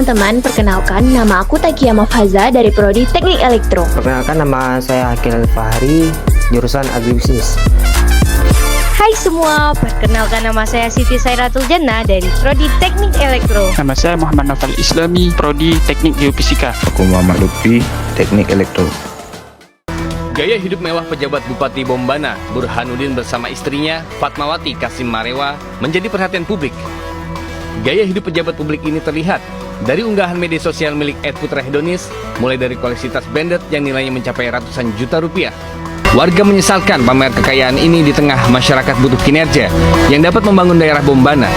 teman-teman, perkenalkan nama aku Takia Mafhaza dari Prodi Teknik Elektro. Perkenalkan, nama saya Akil Fahri, jurusan Agribisnis. Hai semua, perkenalkan nama saya Siti Sairatul Jannah dari Prodi Teknik Elektro. Nama saya Muhammad Nafal Islami, Prodi Teknik Geofisika. Aku Muhammad Lutfi, Teknik Elektro. Gaya hidup mewah pejabat Bupati Bombana, Burhanuddin bersama istrinya, Fatmawati Kasim Marewa, menjadi perhatian publik. Gaya hidup pejabat publik ini terlihat dari unggahan media sosial milik @putra hedonis, mulai dari koleksi tas branded yang nilainya mencapai ratusan juta rupiah. Warga menyesalkan pamer kekayaan ini di tengah masyarakat butuh kinerja yang dapat membangun daerah Bombana.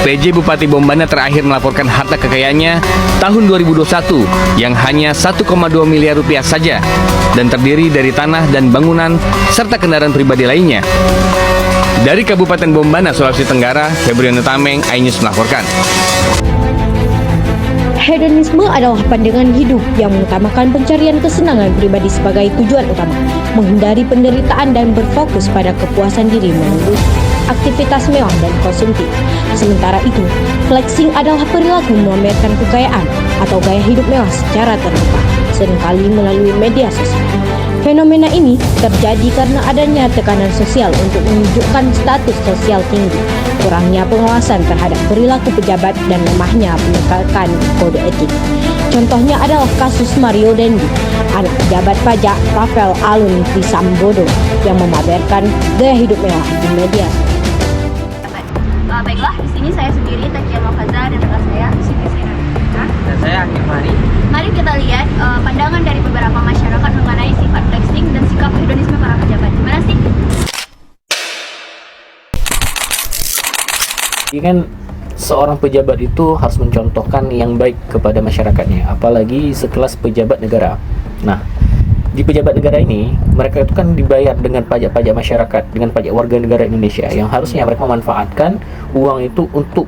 PJ Bupati Bombana terakhir melaporkan harta kekayaannya tahun 2021 yang hanya 1,2 miliar rupiah saja dan terdiri dari tanah dan bangunan serta kendaraan pribadi lainnya. Dari Kabupaten Bombana, Sulawesi Tenggara, Febriano Tameng, iNews melaporkan. Hedonisme adalah pandangan hidup yang mengutamakan pencarian kesenangan pribadi sebagai tujuan utama, menghindari penderitaan dan berfokus pada kepuasan diri melalui aktivitas mewah dan konsumtif. Sementara itu, flexing adalah perilaku memamerkan kekayaan atau gaya hidup mewah secara terbuka, seringkali melalui media sosial. Fenomena ini terjadi karena adanya tekanan sosial untuk menunjukkan status sosial tinggi, kurangnya pengawasan terhadap perilaku pejabat, dan lemahnya penegakan kode etik. Contohnya adalah kasus Mario Dendi, anak pejabat pajak Rafael Alun Trisambodo yang memamerkan gaya hidup mewah di media. Baiklah, di sini saya sendiri Takia Mafhaza dan rekan saya Siti Sairatul. Dan saya Akil Fahri. Mari kita lihat pandangan dari beberapa masyarakat mengenai sifat flexing dan sikap hedonisme para pejabat. Gimana sih? Jadi kan seorang pejabat itu harus mencontohkan yang baik kepada masyarakatnya, apalagi sekelas pejabat negara. Nah, di pejabat negara ini, mereka itu kan dibayar dengan pajak-pajak masyarakat, dengan pajak warga negara Indonesia, yang harusnya mereka memanfaatkan uang itu untuk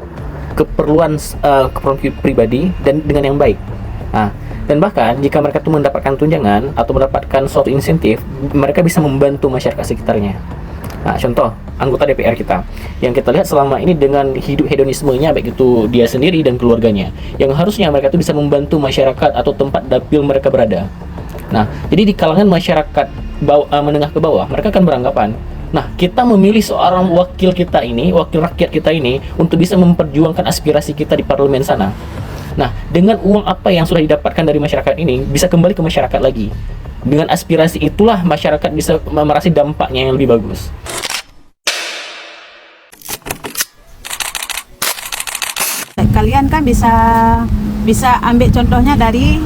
keperluan pribadi dan dengan yang baik. Nah, dan bahkan jika mereka itu mendapatkan tunjangan atau mendapatkan suatu insentif, mereka bisa membantu masyarakat sekitarnya. Nah, contoh anggota DPR kita yang kita lihat selama ini dengan hidup hedonismenya, baik itu dia sendiri dan keluarganya, yang harusnya mereka itu bisa membantu masyarakat atau tempat dapil mereka berada. Nah, jadi di kalangan masyarakat menengah ke bawah, mereka akan beranggapan, nah, kita memilih seorang wakil kita ini, wakil rakyat kita ini, untuk bisa memperjuangkan aspirasi kita di parlemen sana. Nah, dengan uang apa yang sudah didapatkan dari masyarakat ini, bisa kembali ke masyarakat lagi. Dengan aspirasi itulah masyarakat bisa merasakan dampaknya yang lebih bagus. Kalian kan bisa ambil contohnya dari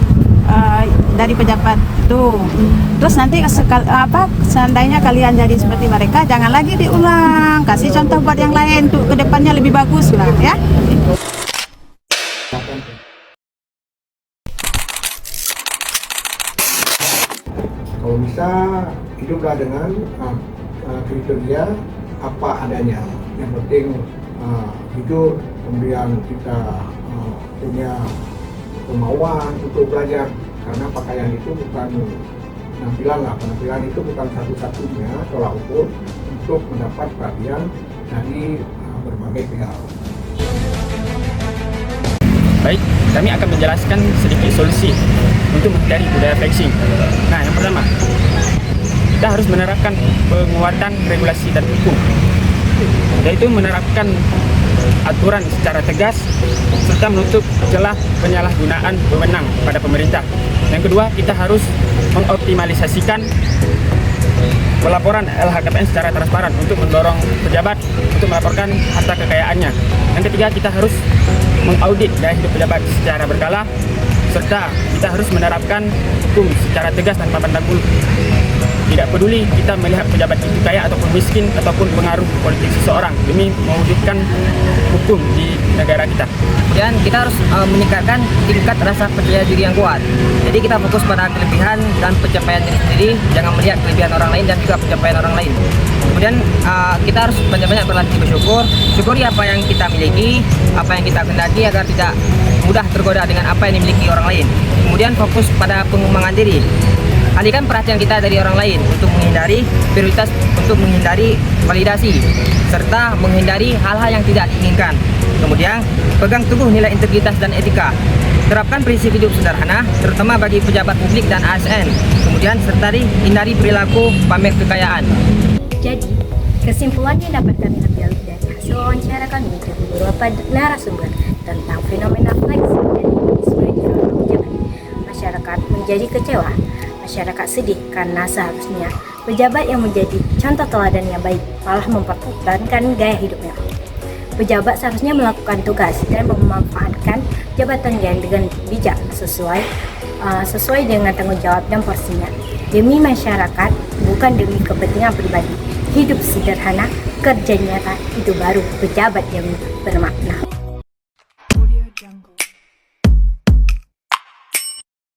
pejabat itu. Terus nanti seandainya kalian jadi seperti mereka, jangan lagi diulang. Kasih contoh buat yang lain untuk kedepannya lebih bagus lah ya. Kalau bisa hiduplah dengan kriteria apa adanya. Yang penting jujur, kemudian kita punya kemauan untuk belajar, karena pakaian itu bukan penampilan lah, penampilan itu bukan satu-satunya tolak ukur untuk mendapat perhatian dari berbagai pihak. Baik, kami akan menjelaskan sedikit solusi untuk menghindari budaya flexing. Nah, yang pertama, kita harus menerapkan penguatan regulasi dan hukum, yaitu menerapkan aturan secara tegas serta menutup celah penyalahgunaan wewenang pada pemerintah. Yang kedua, kita harus mengoptimalisasikan pelaporan LHKPN secara transparan untuk mendorong pejabat untuk melaporkan harta kekayaannya. Yang ketiga, kita harus mengaudit gaya hidup pejabat secara berkala, serta kita harus menerapkan hukum secara tegas tanpa pandang bulu. Tidak peduli kita melihat pejabat itu kaya ataupun miskin ataupun pengaruh politik seseorang, demi mewujudkan hukum di negara kita. Dan kita harus meningkatkan tingkat rasa percaya diri yang kuat. Jadi kita fokus pada kelebihan dan pencapaian diri sendiri, jangan melihat kelebihan orang lain dan juga pencapaian orang lain. Kemudian kita harus banyak-banyak berlatih bersyukur, syukuri apa yang kita miliki, apa yang kita kehendaki agar tidak mudah tergoda dengan apa yang dimiliki orang lain. Kemudian fokus pada pengembangan diri. Alihkan perhatian kita dari orang lain untuk menghindari prioritas, untuk menghindari validasi, serta menghindari hal-hal yang tidak diinginkan. Kemudian, pegang teguh nilai integritas dan etika. Terapkan prinsip hidup sederhana, terutama bagi pejabat publik dan ASN. Kemudian, hindari perilaku pamer kekayaan. Jadi, kesimpulan yang dapat kami ambil dari hasil wawancara kami dengan beberapa narasumber tentang fenomena flexing dan idealisme di kalangan pejabat. Masyarakat menjadi kecewa, masyarakat sedih karena seharusnya pejabat yang menjadi contoh teladan yang baik malah mempertahankan gaya hidup mewah. Pejabat seharusnya melakukan tugas dan memanfaatkan jabatannya dengan bijak sesuai dengan tanggung jawab dan porsinya demi masyarakat, bukan demi kepentingan pribadi. Hidup sederhana, kerja nyata, itu baru pejabat yang bermakna.